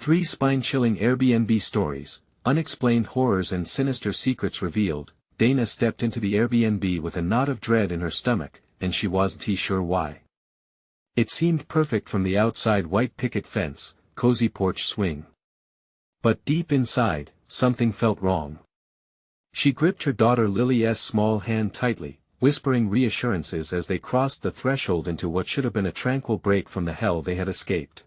3 spine-chilling Airbnb stories, unexplained horrors and sinister secrets revealed. Dana stepped into the Airbnb with a knot of dread in her stomach, and she wasn't sure why. It seemed perfect from the outside: white picket fence, cozy porch swing. But deep inside, something felt wrong. She gripped her daughter Lily's small hand tightly, whispering reassurances as they crossed the threshold into what should have been a tranquil break from the hell they had escaped.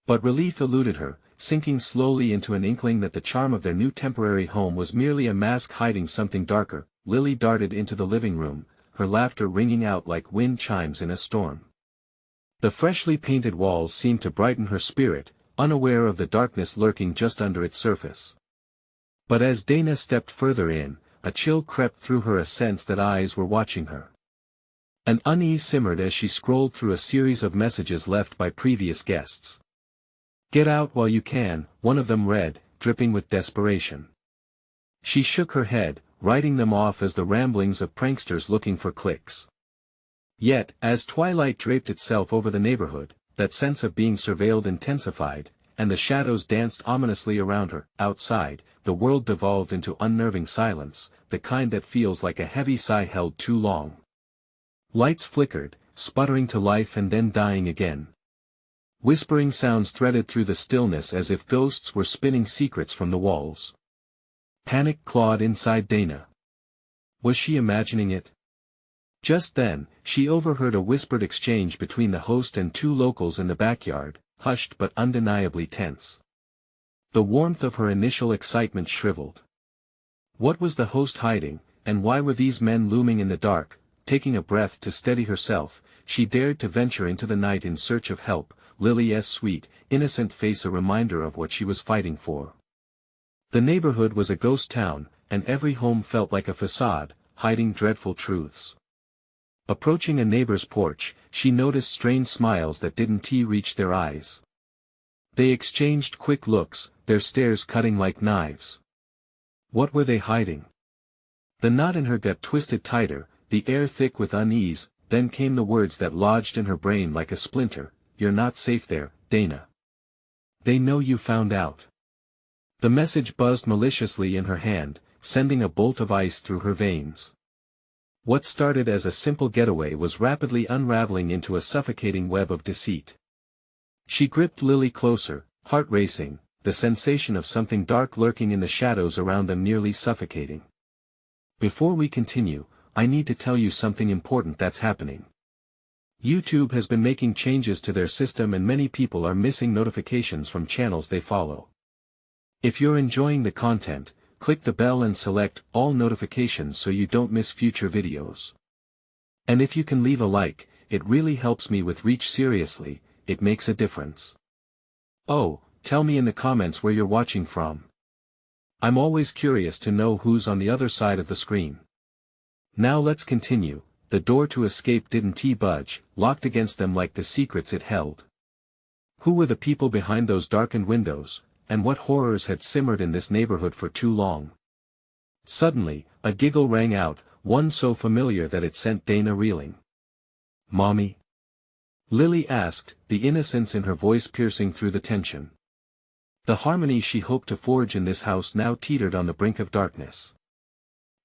But relief eluded her, sinking slowly into an inkling that the charm of their new temporary home was merely a mask hiding something darker. Lily darted into the living room, her laughter ringing out like wind chimes in a storm. The freshly painted walls seemed to brighten her spirit, unaware of the darkness lurking just under its surface. But as Dana stepped further in, a chill crept through her, a sense that eyes were watching her. An unease simmered as she scrolled through a series of messages left by previous guests. "Get out while you can," one of them read, dripping with desperation. She shook her head, writing them off as the ramblings of pranksters looking for clicks. Yet, as twilight draped itself over the neighborhood, that sense of being surveilled intensified, and the shadows danced ominously around her. Outside, the world devolved into unnerving silence, the kind that feels like a heavy sigh held too long. Lights flickered, sputtering to life and then dying again. Whispering sounds threaded through the stillness as if ghosts were spinning secrets from the walls. Panic clawed inside Dana. Was she imagining it? Just then, she overheard a whispered exchange between the host and 2 locals in the backyard, hushed but undeniably tense. The warmth of her initial excitement shriveled. What was the host hiding, and why were these men looming in the dark? Taking a breath to steady herself, she dared to venture into the night in search of help, Lily's sweet, innocent face a reminder of what she was fighting for. The neighborhood was a ghost town, and every home felt like a facade, hiding dreadful truths. Approaching a neighbor's porch, she noticed strange smiles that didn't reach their eyes. They exchanged quick looks, their stares cutting like knives. What were they hiding? The knot in her gut twisted tighter, the air thick with unease. Then came the words that lodged in her brain like a splinter: "You're not safe there, Dana. They know you found out." The message buzzed maliciously in her hand, sending a bolt of ice through her veins. What started as a simple getaway was rapidly unraveling into a suffocating web of deceit. She gripped Lily closer, heart racing, the sensation of something dark lurking in the shadows around them nearly suffocating. "Before we continue, I need to tell you something important that's happening. YouTube has been making changes to their system and many people are missing notifications from channels they follow. If you're enjoying the content, click the bell and select all notifications so you don't miss future videos. And if you can leave a like, it really helps me with reach. Seriously, it makes a difference. Oh, tell me in the comments where you're watching from. I'm always curious to know who's on the other side of the screen. Now let's continue." The door to escape didn't budge, locked against them like the secrets it held. Who were the people behind those darkened windows, and what horrors had simmered in this neighborhood for too long? Suddenly, a giggle rang out, one so familiar that it sent Dana reeling. "Mommy?" Lily asked, the innocence in her voice piercing through the tension. The harmony she hoped to forge in this house now teetered on the brink of darkness.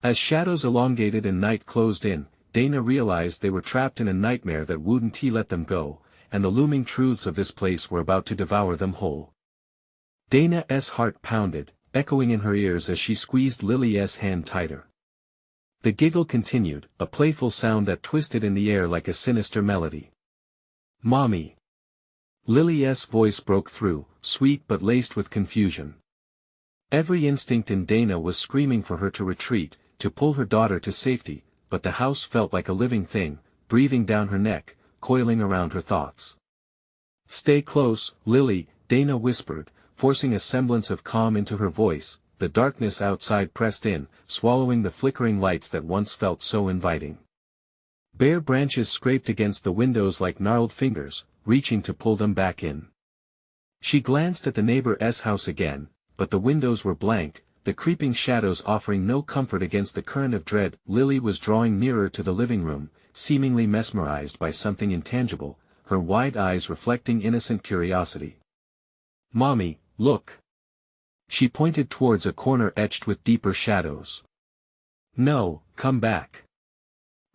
As shadows elongated and night closed in, Dana realized they were trapped in a nightmare that wouldn't let them go, and the looming truths of this place were about to devour them whole. Dana's heart pounded, echoing in her ears as she squeezed Lily's hand tighter. The giggle continued, a playful sound that twisted in the air like a sinister melody. "Mommy!" Lily's voice broke through, sweet but laced with confusion. Every instinct in Dana was screaming for her to retreat, to pull her daughter to safety, but the house felt like a living thing, breathing down her neck, coiling around her thoughts. "Stay close, Lily," Dana whispered, forcing a semblance of calm into her voice. The darkness outside pressed in, swallowing the flickering lights that once felt so inviting. Bare branches scraped against the windows like gnarled fingers, reaching to pull them back in. She glanced at the neighbor's house again, but the windows were blank, the creeping shadows offering no comfort against the current of dread. Lily was drawing nearer to the living room, seemingly mesmerized by something intangible, her wide eyes reflecting innocent curiosity. Mommy, look. She pointed towards a corner etched with deeper shadows. No, come back.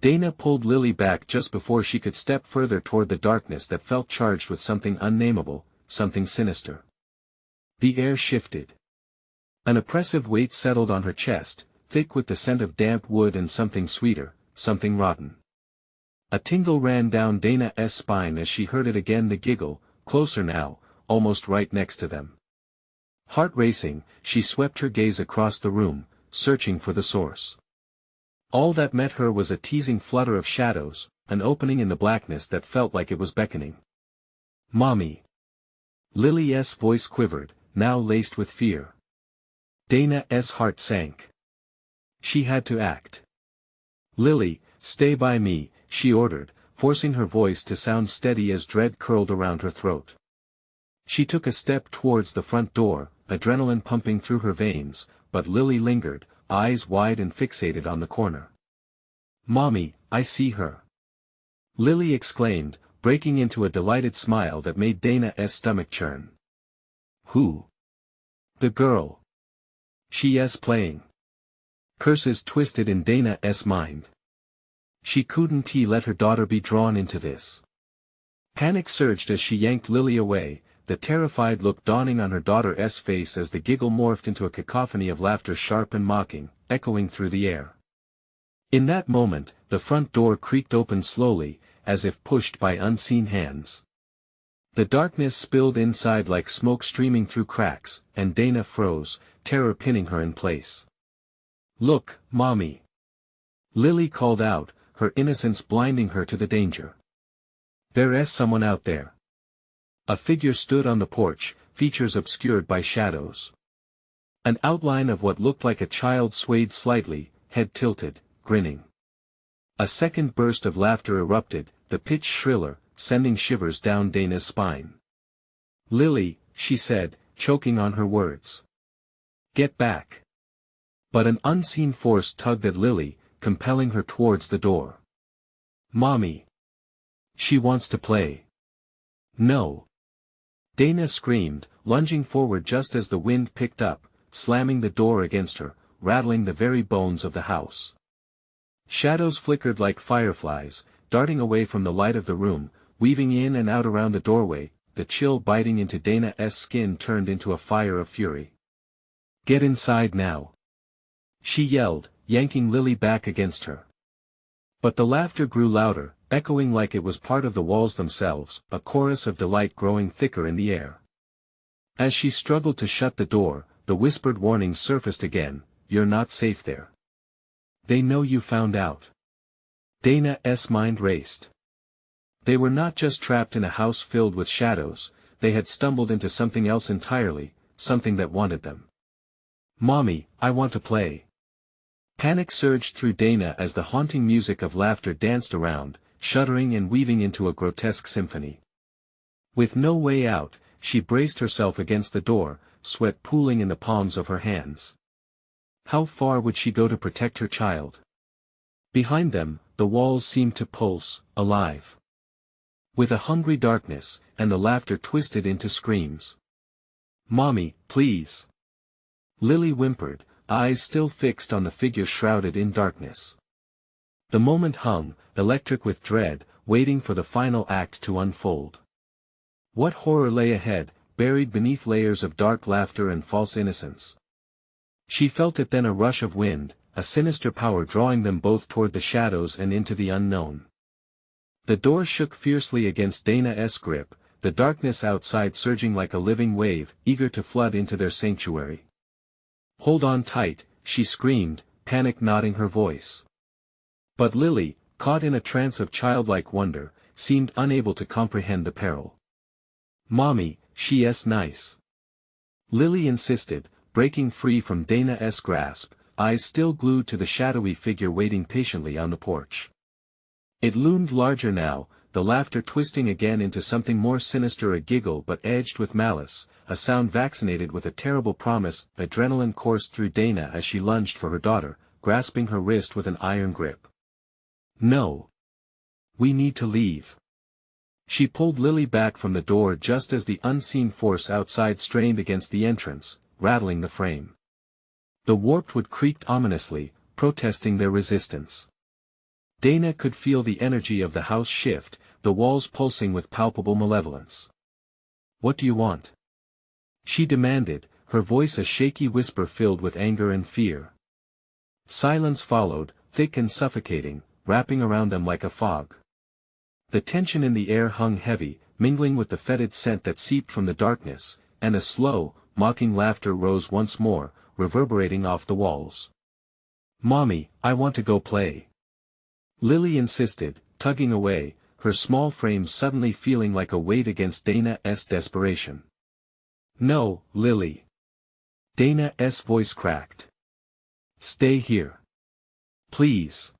Dana pulled Lily back just before she could step further toward the darkness that felt charged with something unnameable, something sinister. The air shifted. An oppressive weight settled on her chest, thick with the scent of damp wood and something sweeter, something rotten. A tingle ran down Dana's spine as she heard it again, the giggle, closer now, almost right next to them. Heart racing, she swept her gaze across the room, searching for the source. All that met her was a teasing flutter of shadows, an opening in the blackness that felt like it was beckoning. Mommy. Lily's voice quivered, now laced with fear. Dana's heart sank. She had to act. Lily, stay by me, she ordered, forcing her voice to sound steady as dread curled around her throat. She took a step towards the front door, adrenaline pumping through her veins, but Lily lingered, eyes wide and fixated on the corner. Mommy, I see her. Lily exclaimed, breaking into a delighted smile that made Dana's stomach churn. Who? The girl. She's playing. Curses twisted in Dana's mind. She couldn't let her daughter be drawn into this. Panic surged as she yanked Lily away, the terrified look dawning on her daughter's face as the giggle morphed into a cacophony of laughter, sharp and mocking, echoing through the air. In that moment, the front door creaked open slowly, as if pushed by unseen hands. The darkness spilled inside like smoke streaming through cracks, and Dana froze, terror pinning her in place. Look, Mommy. Lily called out, her innocence blinding her to the danger. There's someone out there. A figure stood on the porch, features obscured by shadows. An outline of what looked like a child swayed slightly, head tilted, grinning. A second burst of laughter erupted, the pitch shriller, sending shivers down Dana's spine. Lily, she said, choking on her words. Get back. But an unseen force tugged at Lily, compelling her towards the door. Mommy. She wants to play. No. Dana screamed, lunging forward just as the wind picked up, slamming the door against her, rattling the very bones of the house. Shadows flickered like fireflies, darting away from the light of the room, weaving in and out around the doorway, the chill biting into Dana's skin turned into a fire of fury. Get inside now. She yelled, yanking Lily back against her. But the laughter grew louder, echoing like it was part of the walls themselves, a chorus of delight growing thicker in the air. As she struggled to shut the door, the whispered warning surfaced again, you're not safe there. They know you found out. Dana's mind raced. They were not just trapped in a house filled with shadows, they had stumbled into something else entirely, something that wanted them. Mommy, I want to play. Panic surged through Dana as the haunting music of laughter danced around, shuddering and weaving into a grotesque symphony. With no way out, she braced herself against the door, sweat pooling in the palms of her hands. How far would she go to protect her child? Behind them, the walls seemed to pulse, alive. With a hungry darkness, and the laughter twisted into screams. Mommy, please. Lily whimpered, eyes still fixed on the figure shrouded in darkness. The moment hung, electric with dread, waiting for the final act to unfold. What horror lay ahead, buried beneath layers of dark laughter and false innocence? She felt it then, a rush of wind, a sinister power drawing them both toward the shadows and into the unknown. The door shook fiercely against Dana's grip, the darkness outside surging like a living wave, eager to flood into their sanctuary. Hold on tight, she screamed, panic knotting her voice. But Lily, caught in a trance of childlike wonder, seemed unable to comprehend the peril. Mommy, she's nice. Lily insisted, breaking free from Dana's grasp, eyes still glued to the shadowy figure waiting patiently on the porch. It loomed larger now, the laughter twisting again into something more sinister, a giggle but edged with malice, a sound vaccinated with a terrible promise. Adrenaline coursed through Dana as she lunged for her daughter, grasping her wrist with an iron grip. No. We need to leave. She pulled Lily back from the door just as the unseen force outside strained against the entrance, rattling the frame. The warped wood creaked ominously, protesting their resistance. Dana could feel the energy of the house shift, the walls pulsing with palpable malevolence. "What do you want?" she demanded, her voice a shaky whisper filled with anger and fear. Silence followed, thick and suffocating, wrapping around them like a fog. The tension in the air hung heavy, mingling with the fetid scent that seeped from the darkness, and a slow, mocking laughter rose once more, reverberating off the walls. "Mommy, I want to go play," Lily insisted, tugging away, her small frame suddenly feeling like a weight against Dana's desperation. "No, Lily." Dana's voice cracked. "Stay here. Please."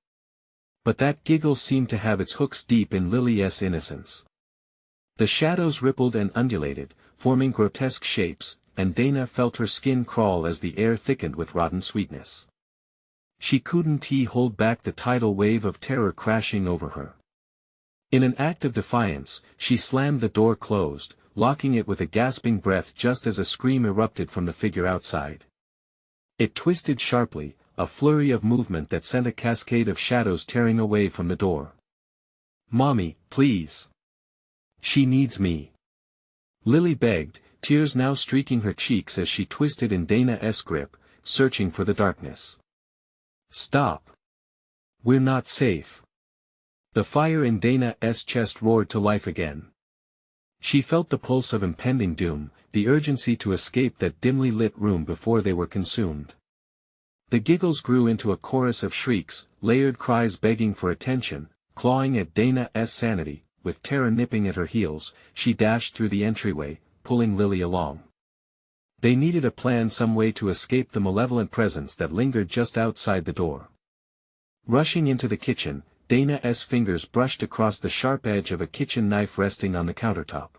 But that giggle seemed to have its hooks deep in Lily's innocence. The shadows rippled and undulated, forming grotesque shapes, and Dana felt her skin crawl as the air thickened with rotten sweetness. She couldn't hold back the tidal wave of terror crashing over her. In an act of defiance, she slammed the door closed, locking it with a gasping breath just as a scream erupted from the figure outside. It twisted sharply, a flurry of movement that sent a cascade of shadows tearing away from the door. "Mommy, please. She needs me," Lily begged, tears now streaking her cheeks as she twisted in Dana's grip, searching for the darkness. "Stop. We're not safe." The fire in Dana's chest roared to life again. She felt the pulse of impending doom, the urgency to escape that dimly lit room before they were consumed. The giggles grew into a chorus of shrieks, layered cries begging for attention, clawing at Dana's sanity, with terror nipping at her heels, she dashed through the entryway, pulling Lily along. They needed a plan, some way to escape the malevolent presence that lingered just outside the door. Rushing into the kitchen, Dana's fingers brushed across the sharp edge of a kitchen knife resting on the countertop.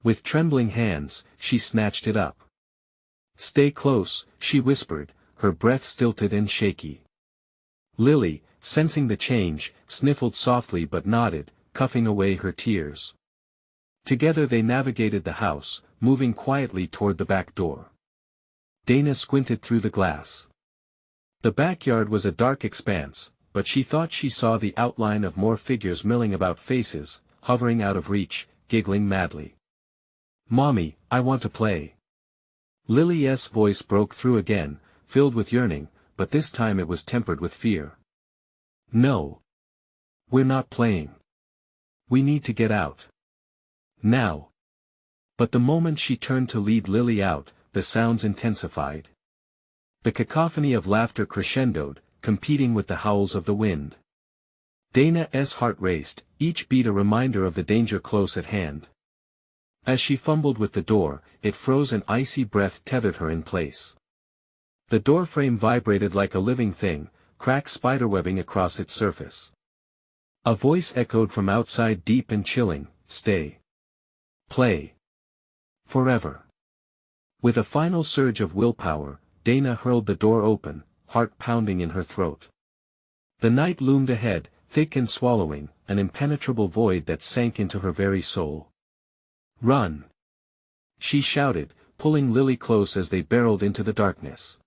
With trembling hands, she snatched it up. "Stay close," she whispered, her breath stilted and shaky. Lily, sensing the change, sniffled softly but nodded, cuffing away her tears. Together they navigated the house, moving quietly toward the back door. Dana squinted through the glass. The backyard was a dark expanse, but she thought she saw the outline of more figures milling about, faces, hovering out of reach, giggling madly. "Mommy, I want to play." Lily's voice broke through again, filled with yearning, but this time it was tempered with fear. "No. We're not playing. We need to get out. Now." But the moment she turned to lead Lily out, the sounds intensified. The cacophony of laughter crescendoed, competing with the howls of the wind. Dana's heart raced, each beat a reminder of the danger close at hand. As she fumbled with the door, it froze, an icy breath tethered her in place. The doorframe vibrated like a living thing, cracks spiderwebbing across its surface. A voice echoed from outside, deep and chilling, "Stay. Play. Forever." With a final surge of willpower, Dana hurled the door open, heart pounding in her throat. The night loomed ahead, thick and swallowing, an impenetrable void that sank into her very soul. "Run!" she shouted, pulling Lily close as they barreled into the darkness.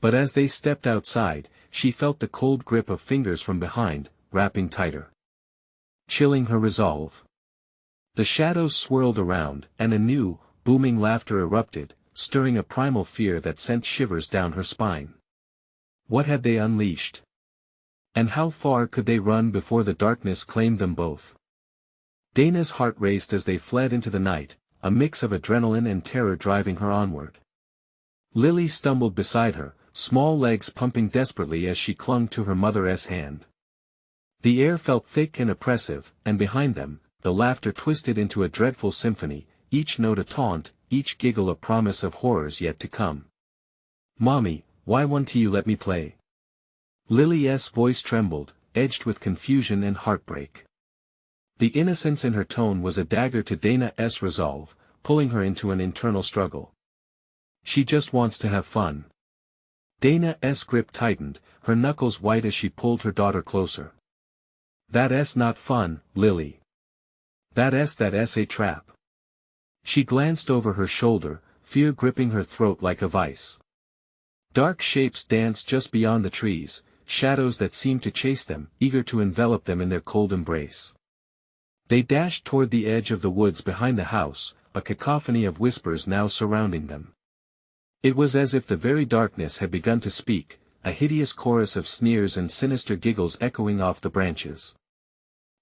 But as they stepped outside, she felt the cold grip of fingers from behind, wrapping tighter, chilling her resolve. The shadows swirled around, and a new, booming laughter erupted, stirring a primal fear that sent shivers down her spine. What had they unleashed? And how far could they run before the darkness claimed them both? Dana's heart raced as they fled into the night, a mix of adrenaline and terror driving her onward. Lily stumbled beside her, small legs pumping desperately as she clung to her mother's hand. The air felt thick and oppressive, and behind them, the laughter twisted into a dreadful symphony, each note a taunt, each giggle a promise of horrors yet to come. "Mommy, why won't you let me play?" Lily's voice trembled, edged with confusion and heartbreak. The innocence in her tone was a dagger to Dana's resolve, pulling her into an internal struggle. "She just wants to have fun." Dana's grip tightened, her knuckles white as she pulled her daughter closer. "That's not fun, Lily. That's a trap. She glanced over her shoulder, fear gripping her throat like a vice. Dark shapes danced just beyond the trees, shadows that seemed to chase them, eager to envelop them in their cold embrace. They dashed toward the edge of the woods behind the house, a cacophony of whispers now surrounding them. It was as if the very darkness had begun to speak, a hideous chorus of sneers and sinister giggles echoing off the branches.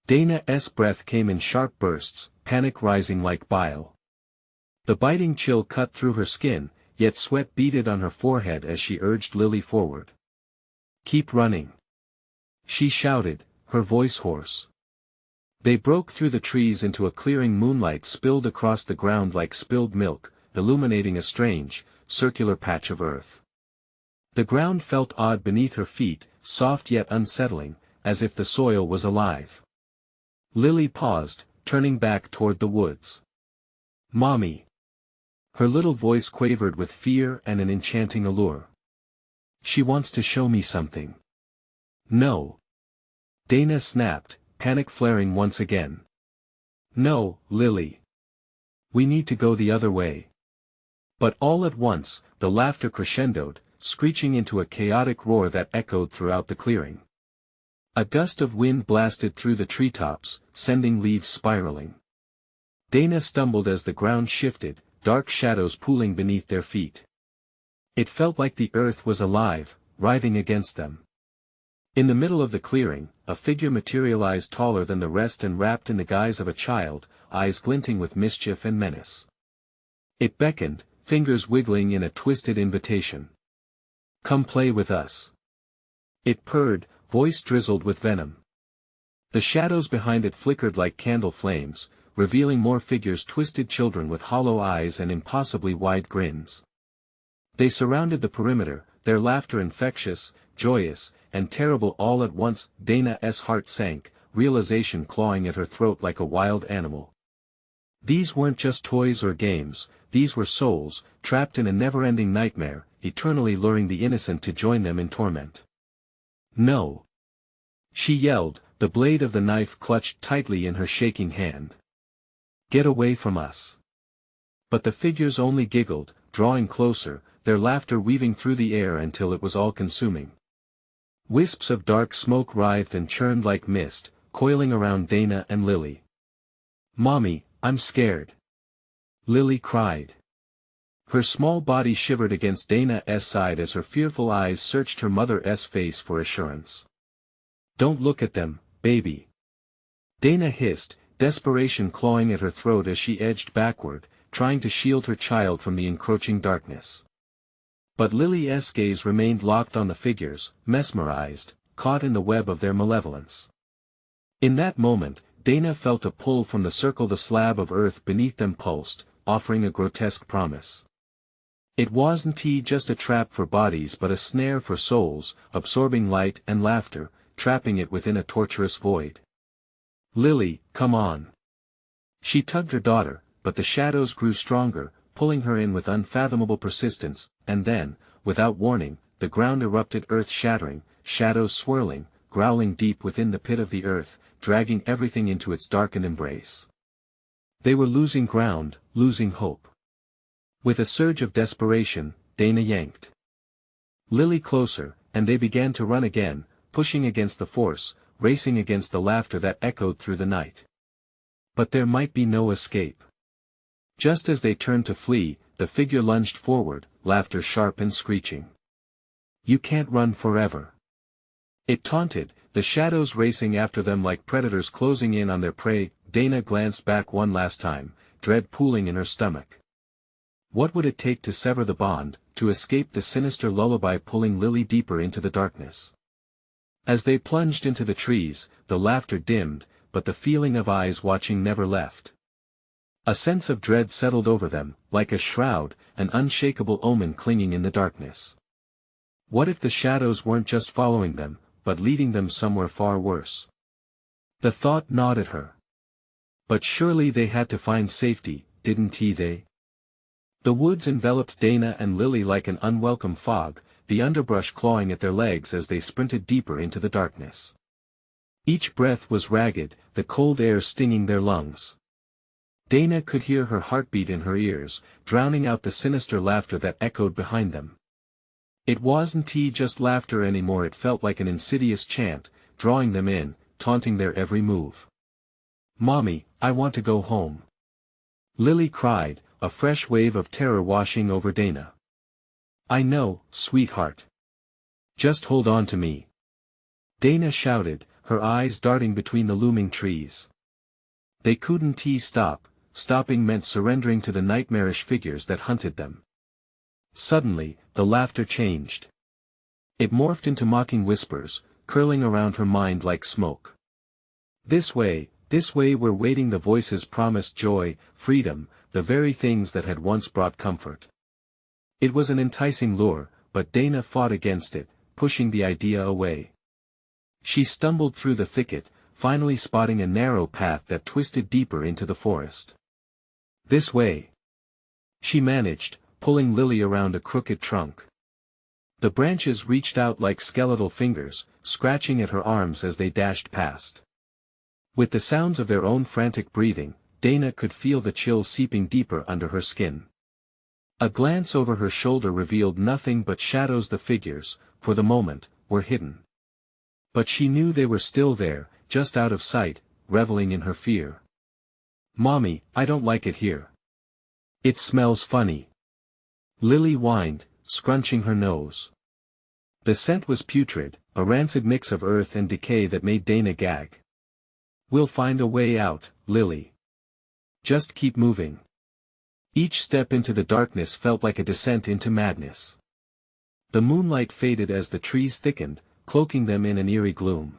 Dana's breath came in sharp bursts, panic rising like bile. The biting chill cut through her skin, yet sweat beaded on her forehead as she urged Lily forward. "Keep running," she shouted, her voice hoarse. They broke through the trees into a clearing. Moonlight spilled across the ground like spilled milk, illuminating a strange, circular patch of earth. The ground felt odd beneath her feet, soft yet unsettling, as if the soil was alive. Lily paused, turning back toward the woods. "Mommy." Her little voice quavered with fear and an enchanting allure. "She wants to show me something." "No." Dana snapped, panic flaring once again. "No, Lily. We need to go the other way." But all at once, the laughter crescendoed, screeching into a chaotic roar that echoed throughout the clearing. A gust of wind blasted through the treetops, sending leaves spiraling. Dana stumbled as the ground shifted, dark shadows pooling beneath their feet. It felt like the earth was alive, writhing against them. In the middle of the clearing, a figure materialized taller than the rest and wrapped in the guise of a child, eyes glinting with mischief and menace. It beckoned, fingers wiggling in a twisted invitation. "Come play with us." It purred, voice drizzled with venom. The shadows behind it flickered like candle flames, revealing more figures, twisted children with hollow eyes and impossibly wide grins. They surrounded the perimeter, their laughter infectious, joyous, and terrible all at once. Dana's heart sank, realization clawing at her throat like a wild animal. These weren't just toys or games, these were souls, trapped in a never-ending nightmare, eternally luring the innocent to join them in torment. "No!" she yelled, the blade of the knife clutched tightly in her shaking hand. "Get away from us." But the figures only giggled, drawing closer, their laughter weaving through the air until it was all-consuming. Wisps of dark smoke writhed and churned like mist, coiling around Dana and Lily. "Mommy, I'm scared," Lily cried. Her small body shivered against Dana's side as her fearful eyes searched her mother's face for assurance. "Don't look at them, baby," Dana hissed, desperation clawing at her throat as she edged backward, trying to shield her child from the encroaching darkness. But Lily's gaze remained locked on the figures, mesmerized, caught in the web of their malevolence. In that moment, Dana felt a pull from the circle. The slab of earth beneath them pulsed, offering a grotesque promise. It wasn't just a trap for bodies but a snare for souls, absorbing light and laughter, trapping it within a torturous void. "Lily, come on." She tugged her daughter, but the shadows grew stronger, pulling her in with unfathomable persistence, and then, without warning, the ground erupted, earth-shattering, shadows swirling, growling deep within the pit of the earth, dragging everything into its darkened embrace. They were losing ground, losing hope. With a surge of desperation, Dana yanked Lily closer, and they began to run again, pushing against the force, racing against the laughter that echoed through the night. But there might be no escape. Just as they turned to flee, the figure lunged forward, laughter sharp and screeching. "You can't run forever," it taunted, the shadows racing after them like predators closing in on their prey. Dana glanced back one last time, dread pooling in her stomach. What would it take to sever the bond, to escape the sinister lullaby pulling Lily deeper into the darkness? As they plunged into the trees, the laughter dimmed, but the feeling of eyes watching never left. A sense of dread settled over them, like a shroud, an unshakable omen clinging in the darkness. What if the shadows weren't just following them, but leading them somewhere far worse? The thought gnawed at her. But surely they had to find safety, didn't they? The woods enveloped Dana and Lily like an unwelcome fog, the underbrush clawing at their legs as they sprinted deeper into the darkness. Each breath was ragged, the cold air stinging their lungs. Dana could hear her heartbeat in her ears, drowning out the sinister laughter that echoed behind them. It wasn't just laughter anymore, it felt like an insidious chant, drawing them in, taunting their every move. "Mommy, I want to go home," Lily cried, a fresh wave of terror washing over Dana. "I know, sweetheart. Just hold on to me," Dana shouted, her eyes darting between the looming trees. They couldn't stop. Stopping meant surrendering to the nightmarish figures that hunted them. Suddenly, the laughter changed. It morphed into mocking whispers, curling around her mind like smoke. This way were waiting," the voices promised joy, freedom, the very things that had once brought comfort. It was an enticing lure, but Dana fought against it, pushing the idea away. She stumbled through the thicket, finally spotting a narrow path that twisted deeper into the forest. "This way," she managed, pulling Lily around a crooked trunk. The branches reached out like skeletal fingers, scratching at her arms as they dashed past. With the sounds of their own frantic breathing, Dana could feel the chill seeping deeper under her skin. A glance over her shoulder revealed nothing but shadows. The figures, for the moment, were hidden. But she knew they were still there, just out of sight, reveling in her fear. "Mommy, I don't like it here. It smells funny," Lily whined, scrunching her nose. The scent was putrid, a rancid mix of earth and decay that made Dana gag. "We'll find a way out, Lily. Just keep moving." Each step into the darkness felt like a descent into madness. The moonlight faded as the trees thickened, cloaking them in an eerie gloom.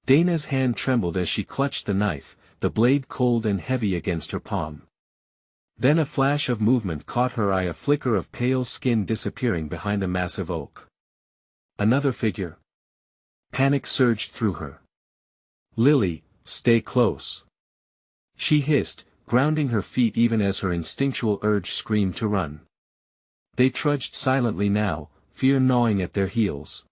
Dana's hand trembled as she clutched the knife, the blade cold and heavy against her palm. Then a flash of movement caught her eye, a flicker of pale skin disappearing behind a massive oak. Another figure. Panic surged through her. "Lily, stay close," she hissed, grounding her feet even as her instinctual urge screamed to run. They trudged silently now, fear gnawing at their heels.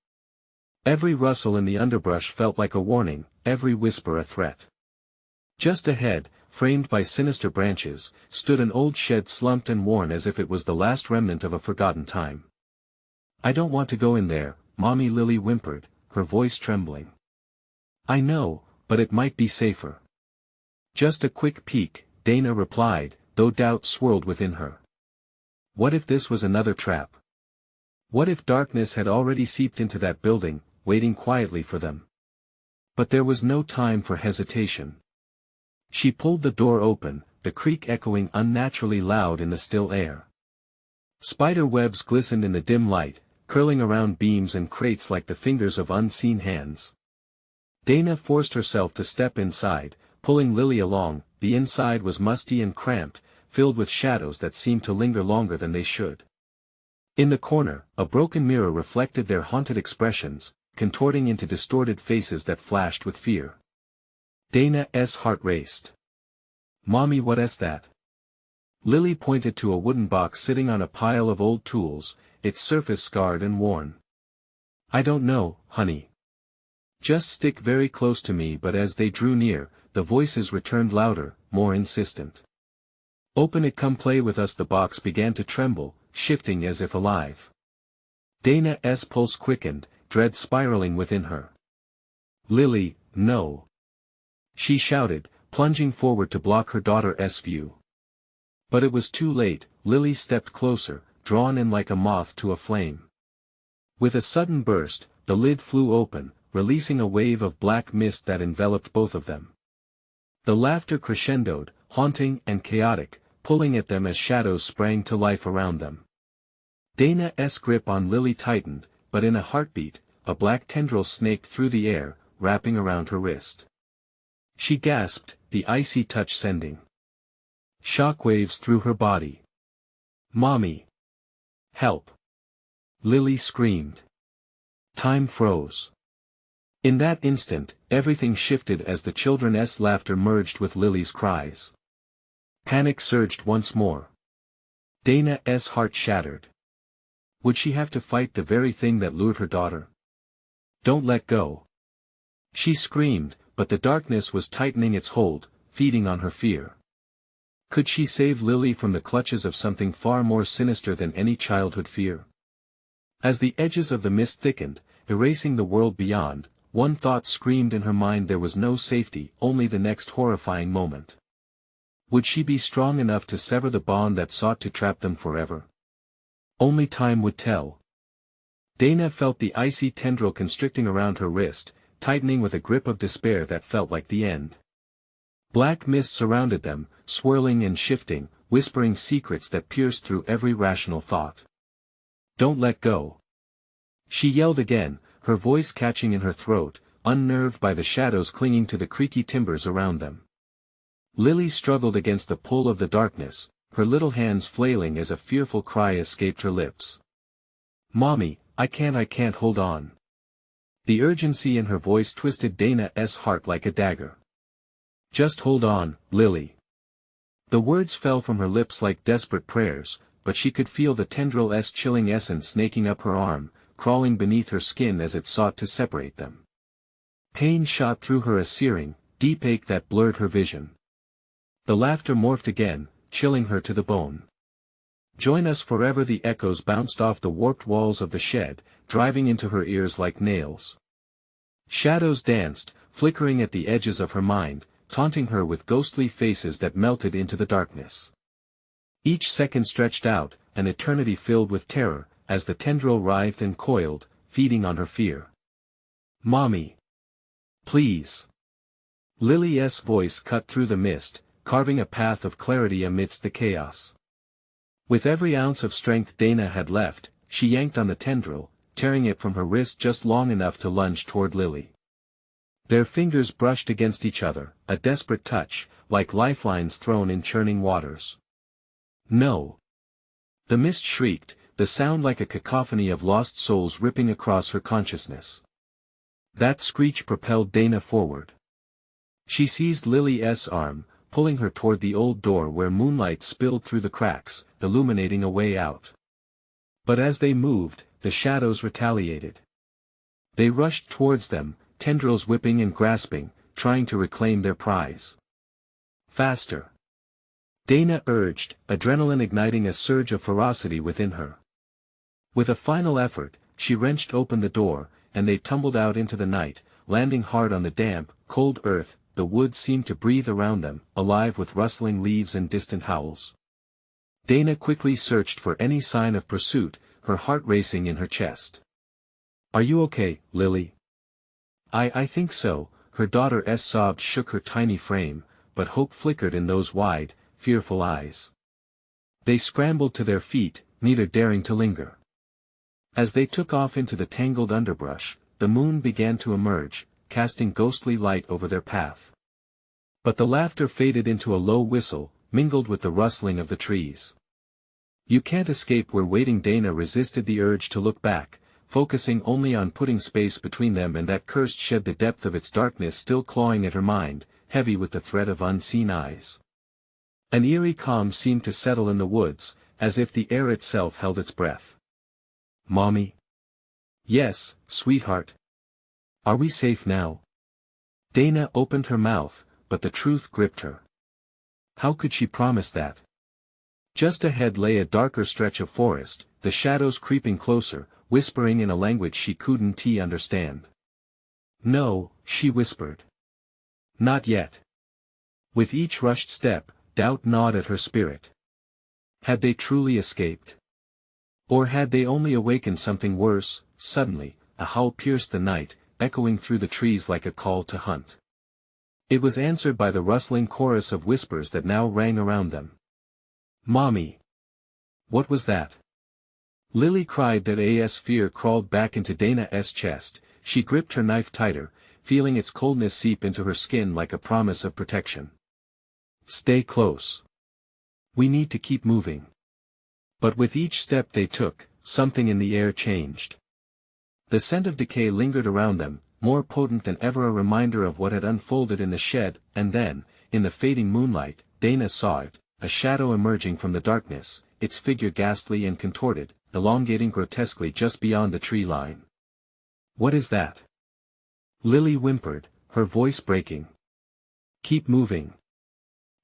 Every rustle in the underbrush felt like a warning, every whisper a threat. Just ahead, framed by sinister branches, stood an old shed slumped and worn as if it was the last remnant of a forgotten time. "I don't want to go in there, Mommy," Lily whimpered, her voice trembling. "I know, but it might be safer." "Just a quick peek," Dana replied, though doubt swirled within her. What if this was another trap? What if darkness had already seeped into that building, waiting quietly for them? But there was no time for hesitation. She pulled the door open, the creak echoing unnaturally loud in the still air. Spider webs glistened in the dim light, curling around beams and crates like the fingers of unseen hands. Dana forced herself to step inside, pulling Lily along. The inside was musty and cramped, filled with shadows that seemed to linger longer than they should. In the corner, a broken mirror reflected their haunted expressions, contorting into distorted faces that flashed with fear. Dana's heart raced. "Mommy, what's that?" Lily pointed to a wooden box sitting on a pile of old tools, its surface scarred and worn. "I don't know, honey. Just stick very close to me." But as they drew near, the voices returned louder, more insistent. "Open it, come play with us." The box began to tremble, shifting as if alive. Dana's pulse quickened, dread spiraling within her. "Lily, no!" she shouted, plunging forward to block her daughter's view. But it was too late. Lily stepped closer, drawn in like a moth to a flame. With a sudden burst, the lid flew open, releasing a wave of black mist that enveloped both of them. The laughter crescendoed, haunting and chaotic, pulling at them as shadows sprang to life around them. Dana's grip on Lily tightened, but in a heartbeat, a black tendril snaked through the air, wrapping around her wrist. She gasped, the icy touch sending shockwaves through her body. "Mommy! Help!" Lily screamed. Time froze. In that instant, everything shifted as the children's laughter merged with Lily's cries. Panic surged once more. Dana's heart shattered. Would she have to fight the very thing that lured her daughter? "Don't let go!" she screamed, but the darkness was tightening its hold, feeding on her fear. Could she save Lily from the clutches of something far more sinister than any childhood fear? As the edges of the mist thickened, erasing the world beyond, one thought screamed in her mind: there was no safety, only the next horrifying moment. Would she be strong enough to sever the bond that sought to trap them forever? Only time would tell. Dana felt the icy tendril constricting around her wrist, tightening with a grip of despair that felt like the end. Black mist surrounded them, swirling and shifting, whispering secrets that pierced through every rational thought. "Don't let go!" She yelled again, her voice catching in her throat, unnerved by the shadows clinging to the creaky timbers around them. Lily struggled against the pull of the darkness, her little hands flailing as a fearful cry escaped her lips. "Mommy, I can't hold on." The urgency in her voice twisted Dana's heart like a dagger. "Just hold on, Lily." The words fell from her lips like desperate prayers, but she could feel the tendril's chilling essence snaking up her arm, crawling beneath her skin as it sought to separate them. Pain shot through her, a searing, deep ache that blurred her vision. The laughter morphed again, chilling her to the bone. "Join us forever!" The echoes bounced off the warped walls of the shed, driving into her ears like nails. Shadows danced, flickering at the edges of her mind, taunting her with ghostly faces that melted into the darkness. Each second stretched out, an eternity filled with terror, as the tendril writhed and coiled, feeding on her fear. "Mommy! Please!" Lily's voice cut through the mist, carving a path of clarity amidst the chaos. With every ounce of strength Dana had left, she yanked on the tendril, tearing it from her wrist just long enough to lunge toward Lily. Their fingers brushed against each other, a desperate touch, like lifelines thrown in churning waters. "No!" The mist shrieked, the sound like a cacophony of lost souls ripping across her consciousness. That screech propelled Dana forward. She seized Lily's arm, pulling her toward the old door where moonlight spilled through the cracks, illuminating a way out. But as they moved, the shadows retaliated. They rushed towards them, tendrils whipping and grasping, trying to reclaim their prize. "Faster!" Dana urged, adrenaline igniting a surge of ferocity within her. With a final effort, she wrenched open the door, and they tumbled out into the night, landing hard on the damp, cold earth. The woods seemed to breathe around them, alive with rustling leaves and distant howls. Dana quickly searched for any sign of pursuit, her heart racing in her chest. "Are you okay, Lily?" I think so," her daughter's sobs shook her tiny frame, but hope flickered in those wide, fearful eyes. They scrambled to their feet, neither daring to linger. As they took off into the tangled underbrush, the moon began to emerge, casting ghostly light over their path. But the laughter faded into a low whistle, mingled with the rustling of the trees. "You can't escape, we're waiting." Dana resisted the urge to look back, focusing only on putting space between them and that cursed shed, the depth of its darkness still clawing at her mind, heavy with the threat of unseen eyes. An eerie calm seemed to settle in the woods, as if the air itself held its breath. "Mommy?" "Yes, sweetheart. Are we safe now?" Dana opened her mouth, but the truth gripped her. How could she promise that? Just ahead lay a darker stretch of forest, the shadows creeping closer, whispering in a language she couldn't understand. "No," she whispered. "Not yet." With each rushed step, doubt gnawed at her spirit. Had they truly escaped? Or had they only awakened something worse? Suddenly, a howl pierced the night, echoing through the trees like a call to hunt. It was answered by the rustling chorus of whispers that now rang around them. "Mommy!" What was that? Lily cried. As fear crawled back into Dana's chest, she gripped her knife tighter, feeling its coldness seep into her skin like a promise of protection. "Stay close. We need to keep moving." But with each step they took, something in the air changed. The scent of decay lingered around them, more potent than ever, a reminder of what had unfolded in the shed, and then, in the fading moonlight, Dana saw it, a shadow emerging from the darkness, its figure ghastly and contorted, elongating grotesquely just beyond the tree line. "What is that?" Lily whimpered, her voice breaking. "Keep moving."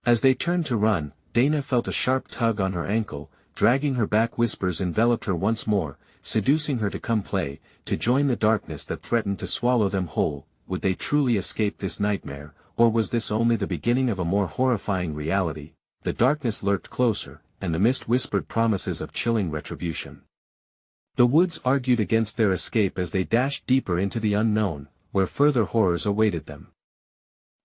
As they turned to run, Dana felt a sharp tug on her ankle, dragging her back. Whispers enveloped her once more, seducing her to come play, to join the darkness that threatened to swallow them whole. Would they truly escape this nightmare, or was this only the beginning of a more horrifying reality? The darkness lurked closer, and the mist whispered promises of chilling retribution. The woods argued against their escape as they dashed deeper into the unknown, where further horrors awaited them.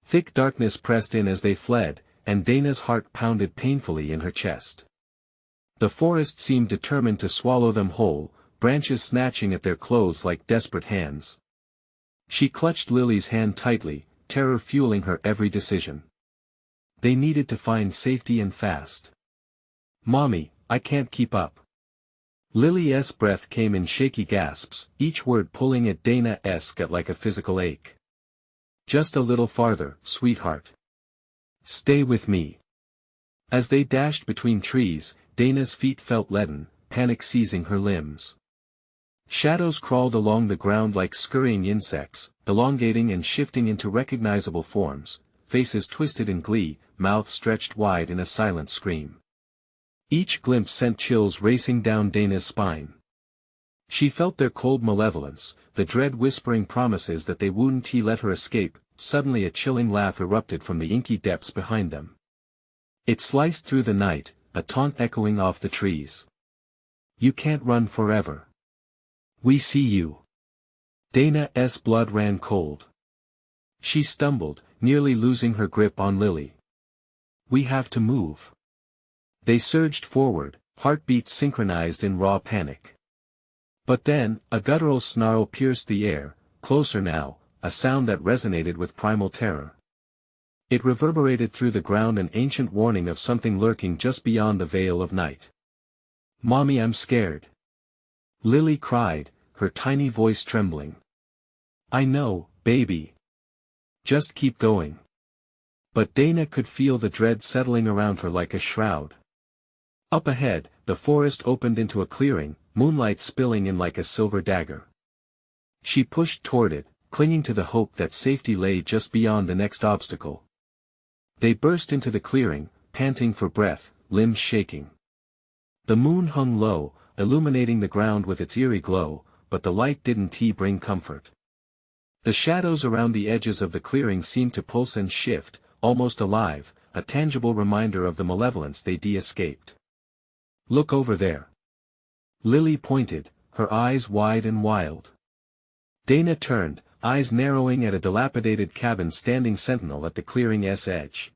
Thick darkness pressed in as they fled, and Dana's heart pounded painfully in her chest. The forest seemed determined to swallow them whole, branches snatching at their clothes like desperate hands. She clutched Lily's hand tightly, terror fueling her every decision. They needed to find safety and fast. "Mommy, I can't keep up." Lily's breath came in shaky gasps, each word pulling at Dana's gut like a physical ache. "Just a little farther, sweetheart. Stay with me." As they dashed between trees, Dana's feet felt leaden, panic seizing her limbs. Shadows crawled along the ground like scurrying insects, elongating and shifting into recognizable forms, faces twisted in glee, mouths stretched wide in a silent scream. Each glimpse sent chills racing down Dana's spine. She felt their cold malevolence, the dread whispering promises that they wouldn't let her escape. Suddenly a chilling laugh erupted from the inky depths behind them. It sliced through the night, a taunt echoing off the trees. "You can't run forever. We see you." Dana's blood ran cold. She stumbled, nearly losing her grip on Lily. "We have to move." They surged forward, heartbeats synchronized in raw panic. But then, a guttural snarl pierced the air, closer now, a sound that resonated with primal terror. It reverberated through the ground, an ancient warning of something lurking just beyond the veil of night. "Mommy, I'm scared," Lily cried, her tiny voice trembling. "I know, baby. Just keep going." But Dana could feel the dread settling around her like a shroud. Up ahead, the forest opened into a clearing, moonlight spilling in like a silver dagger. She pushed toward it, clinging to the hope that safety lay just beyond the next obstacle. They burst into the clearing, panting for breath, limbs shaking. The moon hung low, illuminating the ground with its eerie glow, but the light didn't bring comfort. The shadows around the edges of the clearing seemed to pulse and shift, almost alive, a tangible reminder of the malevolence they'd escaped. "Look over there." Lily pointed, her eyes wide and wild. Dana turned, eyes narrowing at a dilapidated cabin standing sentinel at the clearing's edge.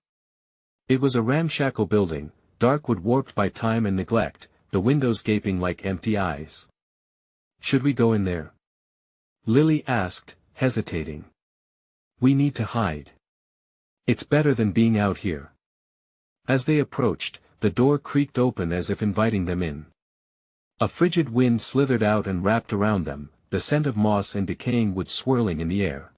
It was a ramshackle building, dark wood warped by time and neglect, the windows gaping like empty eyes. "Should we go in there?" Lily asked, hesitating. "We need to hide. It's better than being out here." As they approached, the door creaked open as if inviting them in. A frigid wind slithered out and wrapped around them, the scent of moss and decaying wood swirling in the air.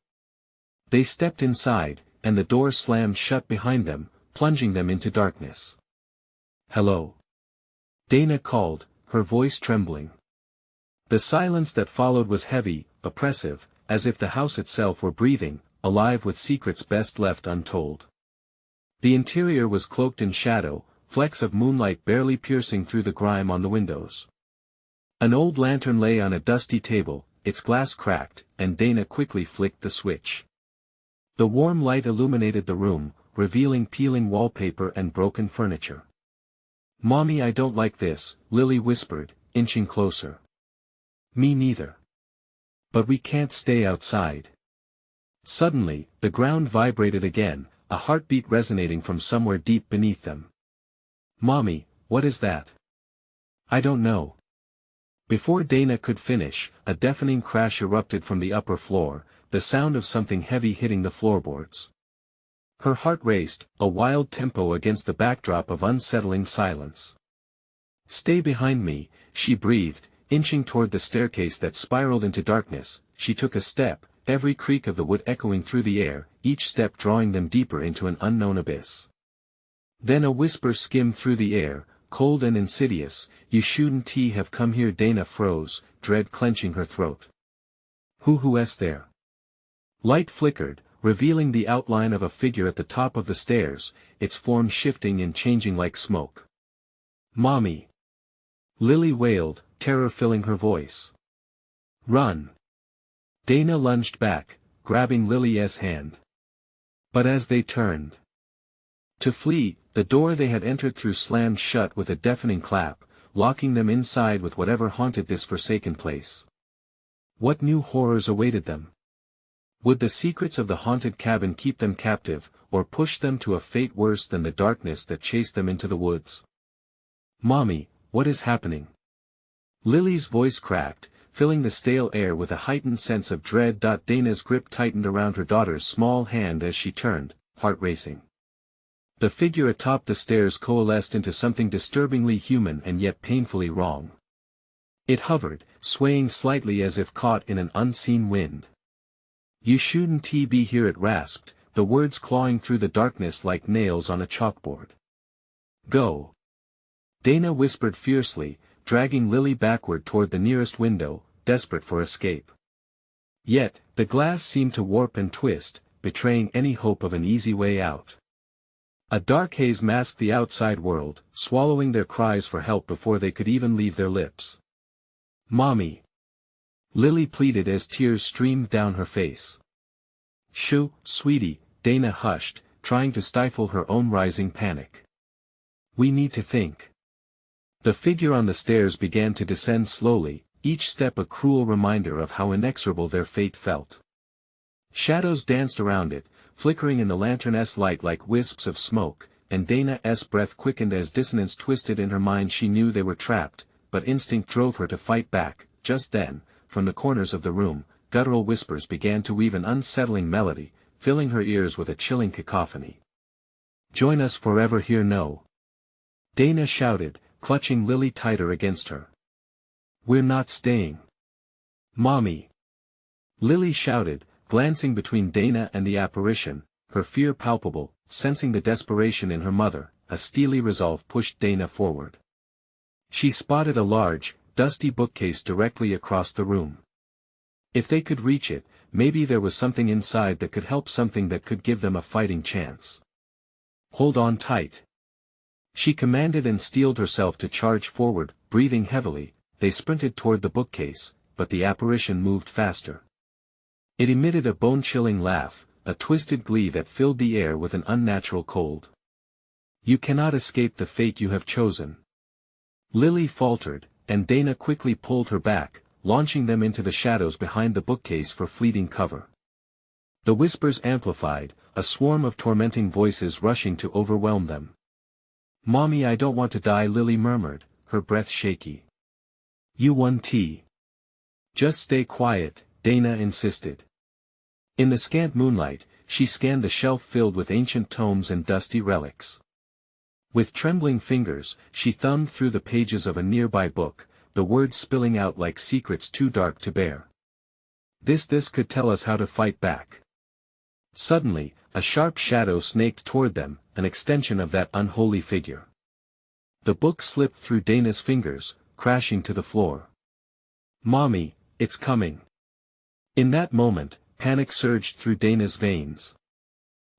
They stepped inside, and the door slammed shut behind them, plunging them into darkness. "Hello," Dana called, her voice trembling. The silence that followed was heavy, oppressive, as if the house itself were breathing, alive with secrets best left untold. The interior was cloaked in shadow, flecks of moonlight barely piercing through the grime on the windows. An old lantern lay on a dusty table, its glass cracked, and Dana quickly flicked the switch. The warm light illuminated the room, revealing peeling wallpaper and broken furniture. "Mommy, I don't like this," Lily whispered, inching closer. "Me neither. But we can't stay outside." Suddenly, the ground vibrated again, a heartbeat resonating from somewhere deep beneath them. "Mommy, what is that?" "I don't know." Before Dana could finish, a deafening crash erupted from the upper floor, the sound of something heavy hitting the floorboards. Her heart raced, a wild tempo against the backdrop of unsettling silence. "Stay behind me," she breathed, inching toward the staircase that spiraled into darkness. She took a step, every creak of the wood echoing through the air, each step drawing them deeper into an unknown abyss. Then a whisper skimmed through the air, cold and insidious, "You shouldn't have come here." Dana froze, dread clenching her throat. Who's there?" Light flickered, revealing the outline of a figure at the top of the stairs, its form shifting and changing like smoke. "Mommy!" Lily wailed, terror filling her voice. "Run!" Dana lunged back, grabbing Lily's hand. But as they turned to flee, the door they had entered through slammed shut with a deafening clap, locking them inside with whatever haunted this forsaken place. What new horrors awaited them? Would the secrets of the haunted cabin keep them captive, or push them to a fate worse than the darkness that chased them into the woods? "Mommy, what is happening?" Lily's voice cracked, filling the stale air with a heightened sense of dread. Dana's grip tightened around her daughter's small hand as she turned, heart racing. The figure atop the stairs coalesced into something disturbingly human and yet painfully wrong. It hovered, swaying slightly as if caught in an unseen wind. "You shouldn't be here," it rasped, the words clawing through the darkness like nails on a chalkboard. "Go!" Dana whispered fiercely, dragging Lily backward toward the nearest window, desperate for escape. Yet, the glass seemed to warp and twist, betraying any hope of an easy way out. A dark haze masked the outside world, swallowing their cries for help before they could even leave their lips. "Mommy!" Lily pleaded as tears streamed down her face. "Shoo, sweetie," Dana hushed, trying to stifle her own rising panic. "We need to think." The figure on the stairs began to descend slowly, each step a cruel reminder of how inexorable their fate felt. Shadows danced around it, flickering in the lantern's light like wisps of smoke, and Dana's breath quickened as dissonance twisted in her mind. She knew they were trapped, but instinct drove her to fight back. Just then, from the corners of the room, guttural whispers began to weave an unsettling melody, filling her ears with a chilling cacophony. "Join us forever here, no!" Dana shouted, clutching Lily tighter against her. "We're not staying." "Mommy!" Lily shouted, glancing between Dana and the apparition, her fear palpable, sensing the desperation in her mother. A steely resolve pushed Dana forward. She spotted a large, dusty bookcase directly across the room. If they could reach it, maybe there was something inside that could help, something that could give them a fighting chance. "Hold on tight," she commanded, and steeled herself to charge forward. Breathing heavily, they sprinted toward the bookcase, but the apparition moved faster. It emitted a bone-chilling laugh, a twisted glee that filled the air with an unnatural cold. "You cannot escape the fate you have chosen." Lily faltered, and Dana quickly pulled her back, launching them into the shadows behind the bookcase for fleeting cover. The whispers amplified, a swarm of tormenting voices rushing to overwhelm them. "Mommy, I don't want to die," Lily murmured, her breath shaky. "You won't." "Just stay quiet," Dana insisted. In the scant moonlight, she scanned the shelf filled with ancient tomes and dusty relics. With trembling fingers, she thumbed through the pages of a nearby book, the words spilling out like secrets too dark to bear. This could tell us how to fight back." Suddenly, a sharp shadow snaked toward them, an extension of that unholy figure. The book slipped through Dana's fingers, crashing to the floor. "Mommy, it's coming." In that moment, panic surged through Dana's veins.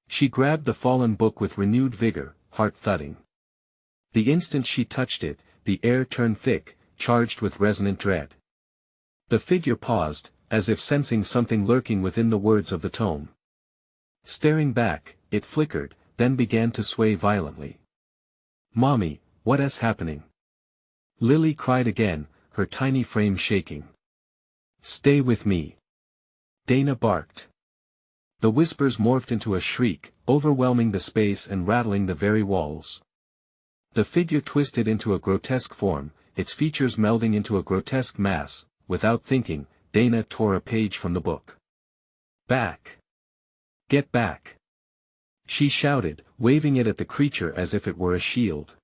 She grabbed the fallen book with renewed vigor, heart thudding. The instant she touched it, the air turned thick, charged with resonant dread. The figure paused, as if sensing something lurking within the words of the tome. Staring back, it flickered, then began to sway violently. "Mommy, what is happening?" Lily cried again, her tiny frame shaking. "Stay with me," Dana barked. The whispers morphed into a shriek, overwhelming the space and rattling the very walls. The figure twisted into a grotesque form, its features melding into a grotesque mass. Without thinking, Dana tore a page from the book. "Back! Get back!" she shouted, waving it at the creature as if it were a shield.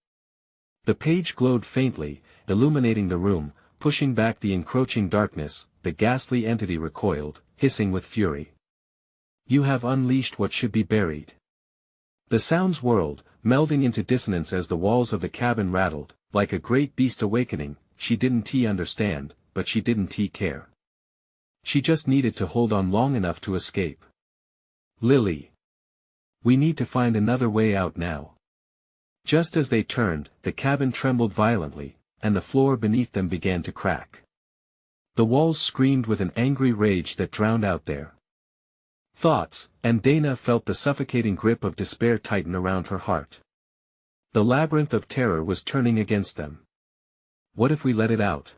The page glowed faintly, illuminating the room, pushing back the encroaching darkness. The ghastly entity recoiled, hissing with fury. "You have unleashed what should be buried." The sounds whirled, melding into dissonance as the walls of the cabin rattled, like a great beast awakening. She didn't understand, but she didn't care. She just needed to hold on long enough to escape. Lily. We need to find another way out now. Just as they turned, the cabin trembled violently, and the floor beneath them began to crack. The walls screamed with an angry rage that drowned out their thoughts, and Dana felt the suffocating grip of despair tighten around her heart. The labyrinth of terror was turning against them. What if we let it out?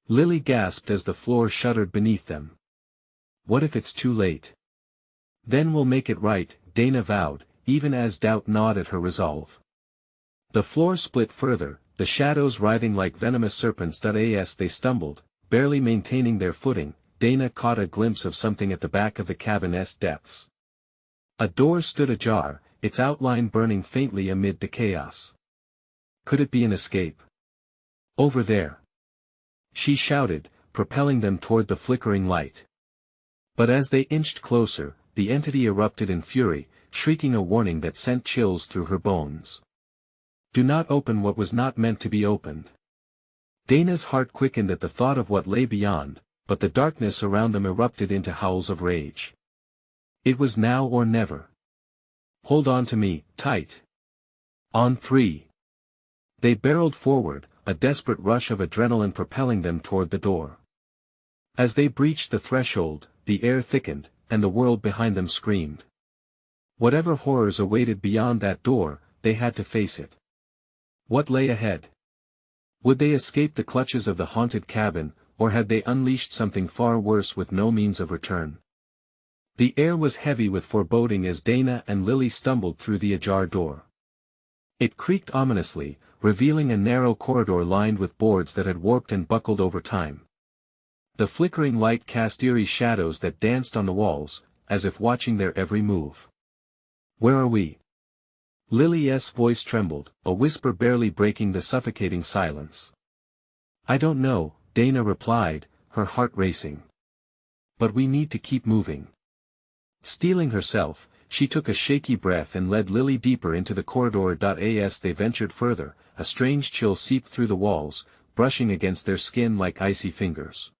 Lily gasped as the floor shuddered beneath them. What if it's too late? Then we'll make it right, Dana vowed, even as doubt gnawed at her resolve. The floor split further, the shadows writhing like venomous serpents. As they stumbled, barely maintaining their footing, Dana caught a glimpse of something at the back of the cabin's depths. A door stood ajar, its outline burning faintly amid the chaos. Could it be an escape? Over there! She shouted, propelling them toward the flickering light. But as they inched closer, the entity erupted in fury, shrieking a warning that sent chills through her bones. Do not open what was not meant to be opened. Dana's heart quickened at the thought of what lay beyond, but the darkness around them erupted into howls of rage. It was now or never. Hold on to me, tight. On 3. They barreled forward, a desperate rush of adrenaline propelling them toward the door. As they breached the threshold, the air thickened, and the world behind them screamed. Whatever horrors awaited beyond that door, they had to face it. What lay ahead? Would they escape the clutches of the haunted cabin, or had they unleashed something far worse with no means of return? The air was heavy with foreboding as Dana and Lily stumbled through the ajar door. It creaked ominously, revealing a narrow corridor lined with boards that had warped and buckled over time. The flickering light cast eerie shadows that danced on the walls, as if watching their every move. Where are we? Lily's voice trembled, a whisper barely breaking the suffocating silence. I don't know, Dana replied, her heart racing. But we need to keep moving. Steeling herself, she took a shaky breath and led Lily deeper into the corridor. As they ventured further, a strange chill seeped through the walls, brushing against their skin like icy fingers.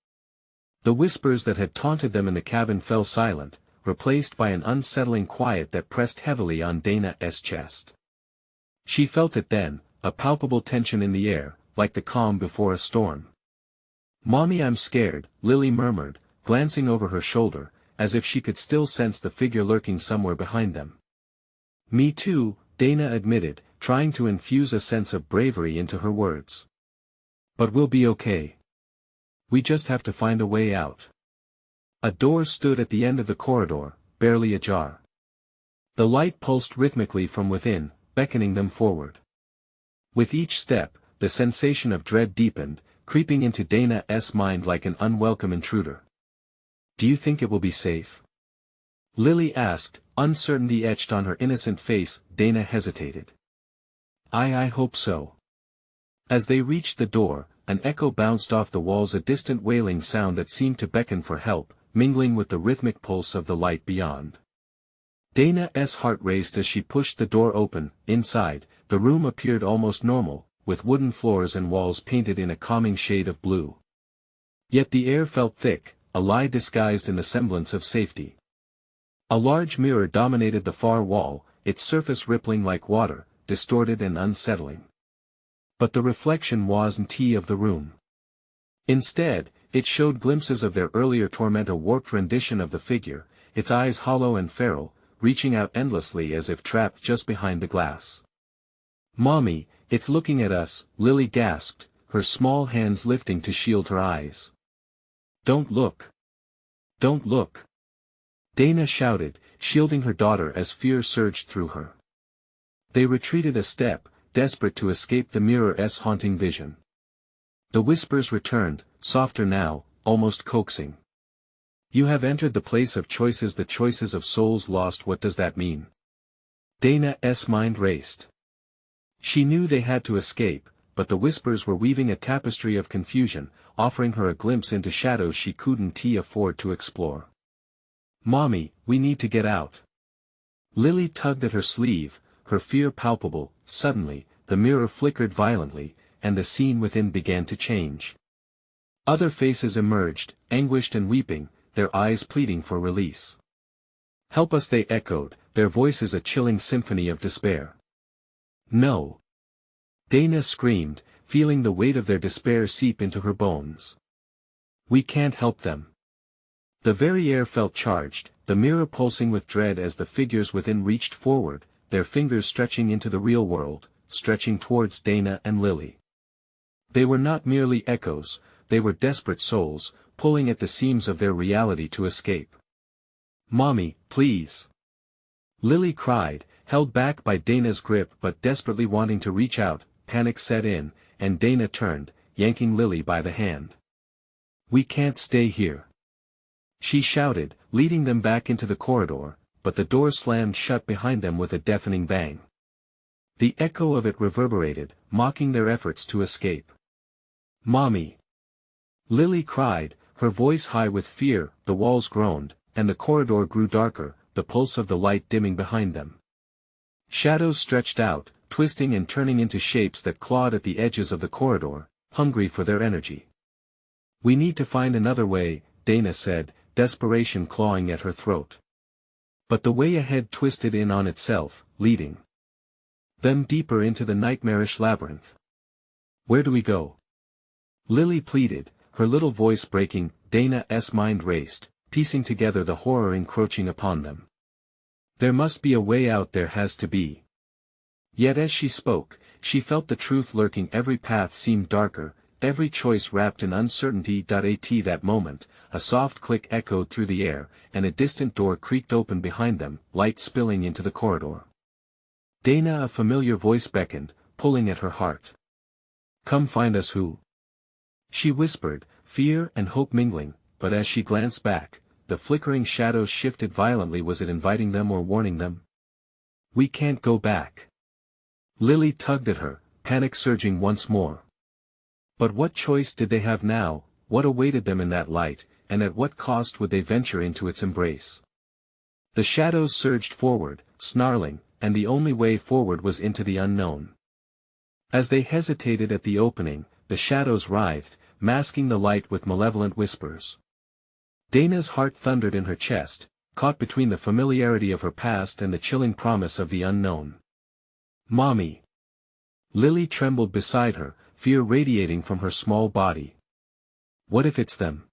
The whispers that had taunted them in the cabin fell silent, replaced by an unsettling quiet that pressed heavily on Dana's chest. She felt it then, a palpable tension in the air, like the calm before a storm. Mommy, I'm scared, Lily murmured, glancing over her shoulder, as if she could still sense the figure lurking somewhere behind them. Me too, Dana admitted, trying to infuse a sense of bravery into her words. But we'll be okay. We just have to find a way out. A door stood at the end of the corridor, barely ajar. The light pulsed rhythmically from within, beckoning them forward. With each step, the sensation of dread deepened, creeping into Dana's mind like an unwelcome intruder. Do you think it will be safe? Lily asked, uncertainty etched on her innocent face. Dana hesitated. I hope so. As they reached the door, an echo bounced off the walls, a distant wailing sound that seemed to beckon for help, mingling with the rhythmic pulse of the light beyond. Dana's heart raced as she pushed the door open. Inside, the room appeared almost normal, with wooden floors and walls painted in a calming shade of blue. Yet the air felt thick, a lie disguised in the semblance of safety. A large mirror dominated the far wall, its surface rippling like water, distorted and unsettling. But the reflection wasn't of the room. Instead, it showed glimpses of their earlier torment, a warped rendition of the figure, its eyes hollow and feral, reaching out endlessly as if trapped just behind the glass. Mommy, it's looking at us, Lily gasped, her small hands lifting to shield her eyes. Don't look. Don't look. Dana shouted, shielding her daughter as fear surged through her. They retreated a step, desperate to escape the mirror's haunting vision. The whispers returned, softer now, almost coaxing. You have entered the place of choices, the choices of souls lost. What does that mean? Dana's mind raced. She knew they had to escape, but the whispers were weaving a tapestry of confusion, offering her a glimpse into shadows she couldn't afford to explore. Mommy, we need to get out. Lily tugged at her sleeve, her fear palpable. Suddenly, the mirror flickered violently, and the scene within began to change. Other faces emerged, anguished and weeping, their eyes pleading for release. Help us, they echoed, their voices a chilling symphony of despair. No. Dana screamed, feeling the weight of their despair seep into her bones. We can't help them. The very air felt charged, the mirror pulsing with dread as the figures within reached forward, their fingers stretching into the real world, stretching towards Dana and Lily. They were not merely echoes, they were desperate souls, pulling at the seams of their reality to escape. Mommy, please. Lily cried, held back by Dana's grip but desperately wanting to reach out. Panic set in, and Dana turned, yanking Lily by the hand. We can't stay here. She shouted, leading them back into the corridor, but the door slammed shut behind them with a deafening bang. The echo of it reverberated, mocking their efforts to escape. Mommy! Lily cried, her voice high with fear. The walls groaned, and the corridor grew darker, the pulse of the light dimming behind them. Shadows stretched out, twisting and turning into shapes that clawed at the edges of the corridor, hungry for their energy. We need to find another way, Dana said, desperation clawing at her throat. But the way ahead twisted in on itself, leading them deeper into the nightmarish labyrinth. Where do we go? Lily pleaded, her little voice breaking. Dana's mind raced, piecing together the horror encroaching upon them. There must be a way out, there has to be. Yet as she spoke, she felt the truth lurking. Every path seemed darker, every choice wrapped in uncertainty. At that moment, a soft click echoed through the air, and a distant door creaked open behind them, light spilling into the corridor. Dana, a familiar voice beckoned, pulling at her heart. Come find us, who? She whispered, fear and hope mingling, but as she glanced back, the flickering shadows shifted violently. Was it inviting them or warning them? We can't go back. Lily tugged at her, panic surging once more. But what choice did they have now? What awaited them in that light, and at what cost would they venture into its embrace? The shadows surged forward, snarling, and the only way forward was into the unknown. As they hesitated at the opening, the shadows writhed, masking the light with malevolent whispers. Dana's heart thundered in her chest, caught between the familiarity of her past and the chilling promise of the unknown. Mommy! Lily trembled beside her, fear radiating from her small body. What if it's them?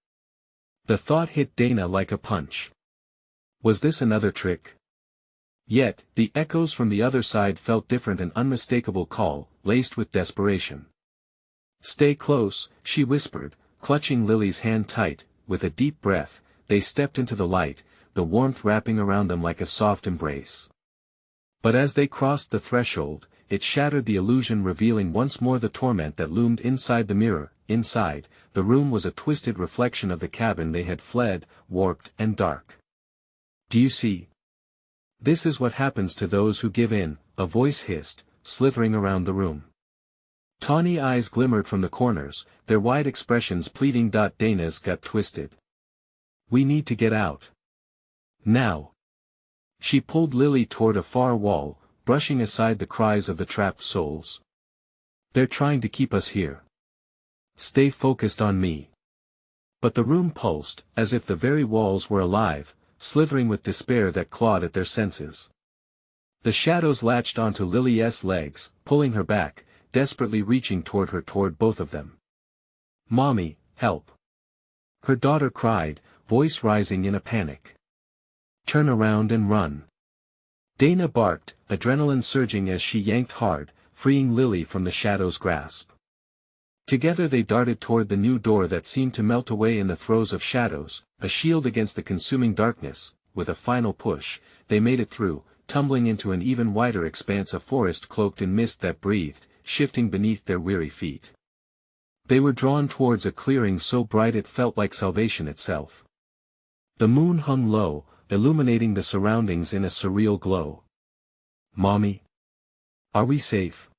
The thought hit Dana like a punch. Was this another trick? Yet, the echoes from the other side felt different, an unmistakable call, laced with desperation. Stay close, she whispered, clutching Lily's hand tight. With a deep breath, they stepped into the light, the warmth wrapping around them like a soft embrace. But as they crossed the threshold, it shattered the illusion, revealing once more the torment that loomed inside the mirror. Inside, the room was a twisted reflection of the cabin they had fled, warped and dark. Do you see? This is what happens to those who give in, a voice hissed, slithering around the room. Tawny eyes glimmered from the corners, their wide expressions pleading. Dana's gut twisted. We need to get out. Now. She pulled Lily toward a far wall, brushing aside the cries of the trapped souls. They're trying to keep us here. Stay focused on me. But the room pulsed, as if the very walls were alive, slithering with despair that clawed at their senses. The shadows latched onto Lily's legs, pulling her back, desperately reaching toward both of them. Mommy, help! Her daughter cried, voice rising in a panic. Turn around and run. Dana barked, adrenaline surging as she yanked hard, freeing Lily from the shadow's grasp. Together they darted toward the new door that seemed to melt away in the throes of shadows, a shield against the consuming darkness. With a final push, they made it through, tumbling into an even wider expanse of forest cloaked in mist that breathed, shifting beneath their weary feet. They were drawn towards a clearing so bright it felt like salvation itself. The moon hung low, illuminating the surroundings in a surreal glow. Mommy? Are we safe?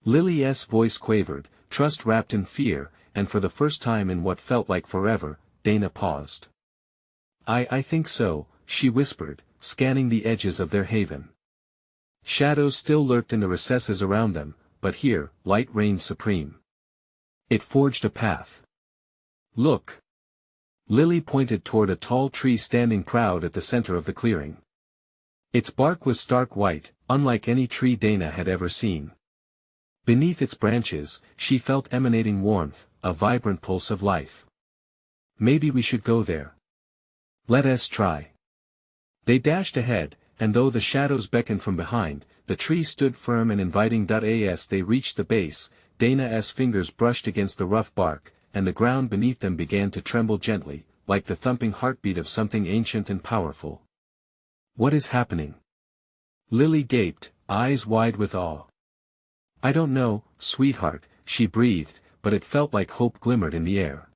Lily's voice quavered, trust wrapped in fear, and for the first time in what felt like forever, Dana paused. I think so, she whispered, scanning the edges of their haven. Shadows still lurked in the recesses around them, but here, light reigned supreme. It forged a path. Look! Lily pointed toward a tall tree standing proud at the center of the clearing. Its bark was stark white, unlike any tree Dana had ever seen. Beneath its branches, she felt emanating warmth, a vibrant pulse of life. Maybe we should go there. Let us try. They dashed ahead, and though the shadows beckoned from behind, the tree stood firm and inviting. As they reached the base, Dana's fingers brushed against the rough bark, and the ground beneath them began to tremble gently, like the thumping heartbeat of something ancient and powerful. What is happening? Lily gaped, eyes wide with awe. I don't know, sweetheart, she breathed, but it felt like hope glimmered in the air.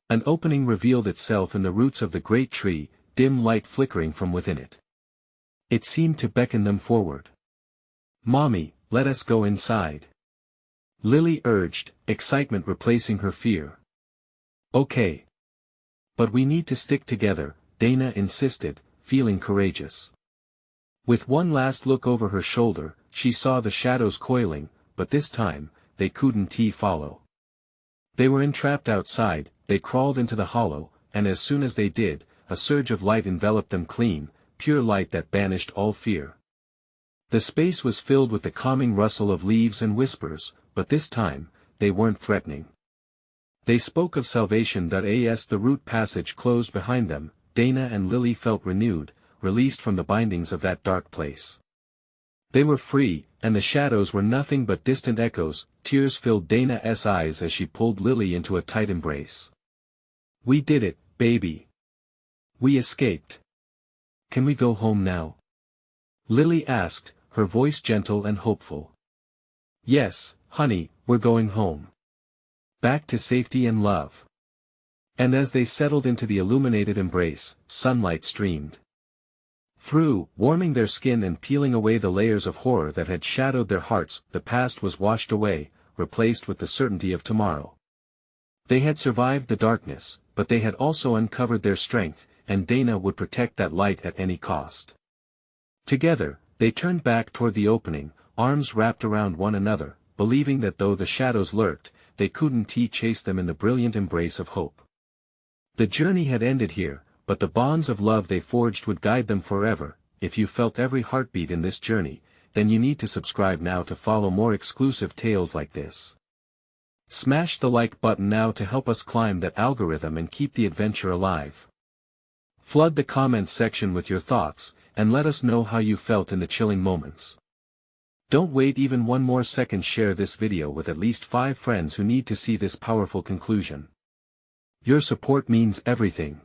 An opening revealed itself in the roots of the great tree, dim light flickering from within it. It seemed to beckon them forward. Mommy, let us go inside. Lily urged, excitement replacing her fear. Okay. But we need to stick together, Dana insisted, feeling courageous. With one last look over her shoulder, she saw the shadows coiling, but this time, they couldn't follow. They were entrapped outside, they crawled into the hollow, and as soon as they did, a surge of light enveloped them clean, pure light that banished all fear. The space was filled with the calming rustle of leaves and whispers, but this time, they weren't threatening. They spoke of salvation. As the root passage closed behind them, Dana and Lily felt renewed, released from the bindings of that dark place. They were free, and the shadows were nothing but distant echoes. Tears filled Dana's eyes as she pulled Lily into a tight embrace. We did it, baby. We escaped. Can we go home now? Lily asked, her voice gentle and hopeful. Yes, honey, we're going home. Back to safety and love. And as they settled into the illuminated embrace, sunlight streamed through, warming their skin and peeling away the layers of horror that had shadowed their hearts. The past was washed away, replaced with the certainty of tomorrow. They had survived the darkness, but they had also uncovered their strength, and Dana would protect that light at any cost. Together, they turned back toward the opening, arms wrapped around one another, believing that though the shadows lurked, they couldn't chase them in the brilliant embrace of hope. The journey had ended here, but the bonds of love they forged would guide them forever. If you felt every heartbeat in this journey, then you need to subscribe now to follow more exclusive tales like this. Smash the like button now to help us climb that algorithm and keep the adventure alive. Flood the comments section with your thoughts, and let us know how you felt in the chilling moments. Don't wait even one more second. Share this video with at least 5 friends who need to see this powerful conclusion. Your support means everything.